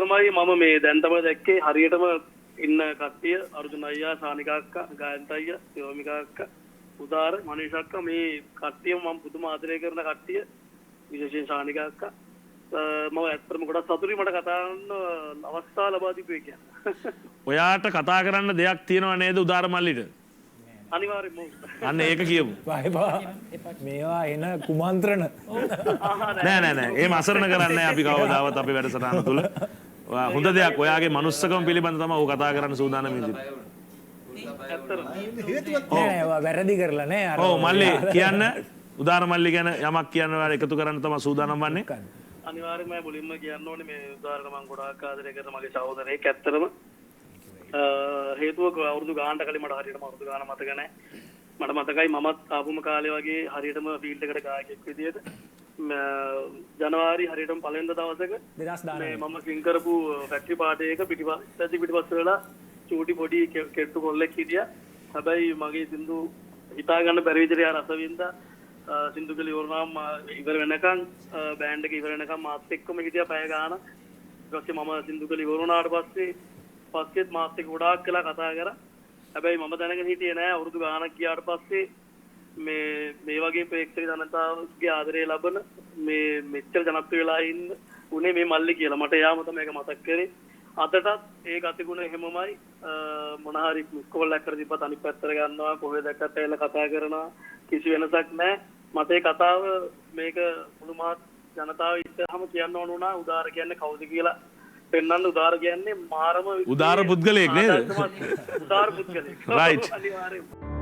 තමයි මම මේ දැන් තමයි දැක්කේ හරියටම ඉන්න කට්ටිය අර්ජුන අයියා, සානිකා අක්කා, ගායන්ත අයියා, යෝමිකා අක්කා, උදාර, මනීෂ අක්කා මේ කට්ටිය මම පුදුම ආදරය කරන කට්ටිය. විශේෂයෙන් සානිකා අක්කා. මම ඇත්තටම ගොඩක් සතුටුයි මට කතා කරන්න අවස්ථාව ලබා දීපේ කියන්නේ. ඔයාට කතා කරන්න දෙයක් තියෙනව නේද උදාර මල්ලිට? අනිවාර්යයෙන්ම. අන්න ඒක කියමු. මේවා එන කුමන්ත්‍රණ. නෑ. එහෙම අසරණ කරන්නේ නෑ අපි කවදාවත් අපේ වැඩසටහන තුල. හොඳ දෙයක් ඔයාගේ මනුස්සකම පිළිබඳව තමයි ඔය කතා කරන්න සූදානම් ඉන්නේ. නෑ වැරදි කරලා නෑ අර. ඔව් මල්ලි කියන්න උදාර මල්ලි ගැන යමක් කියන්න ඔයාලා එකතු කරන්න තමයි සූදානම් වන්නේ. අනිවාර්යයෙන්ම මුලින්ම කියන්න ඕනේ මේ උදාරට මම ගොඩාක් ආදරය කරන මගේ සහෝදරයෙක් ඇත්තටම. හේතුව අවුරුදු ගානකට කලින් මට හරියටම අවුරුදු ගාන මතක නැහැ. මට මතකයි මමත් ආපුම කාලේ වගේ හරියටම ෆීල්ඩ් එකට ගායකයෙක් විදියට ජනවාරි හරියටම පළවෙනිදා දවසක 2019 මේ මම සිං කරපු ෆැක්ටරි පාටයක පිටිපස්ස වල චූටි පොඩි කෙට්ටු කොල්ලෙක් හිටියා. හැබැයි මගේ සින්දු හිතා ගන්න බැරි විදිහට යා රස වින්දා. සින්දු කලි වුණාම ඉවර වෙනකන් බෑන්ඩ් එක ඉවර වෙනකන් මාත් එක්කම හිටියා පැය ගාන. ඊට පස්සේ මම සින්දු කලි ඉවර වුණාට පස්සෙත් මාත් එක්ක ගොඩාක් කළා කතා කරා. හැබැයි මම දැනගෙන හිටියේ නෑ අවුරුදු ගානක් ගියාට පස්සේ මේ වගේ ප්‍රේක්ෂක ජනතාවගේ ආදරය ලබන මේ මෙච්චර ජනප්‍රිය වෙලා ඉන්න උනේ මේ මල්ලි කියලා. මට එයාම තමයි ඒක මතක් කරේ. අදටත් ඒ ගතිගුණ එහෙමමයි. මොන හරි ස්කෝල් එකකට තිබ්බත් අනිත් පැත්තට ගන්නවා, කොහෙද දැක්කත් ඇවිල්ලා කතා කරනවා. කිසි වෙනසක් නැහැ. මට ඒ කතාව මේක මුළු මහත් ජනතාව ඉස්සරහම කියන්න ඕන වුණා. උදාර කියන්නේ කවුද කියලා පෙන්වන්න. උදාර කියන්නේ මාරම උදාර පුද්ගලයෙක් නේද? උදාර පුද්ගලයෙක්. Right. අනිවාර්යයෙන්ම.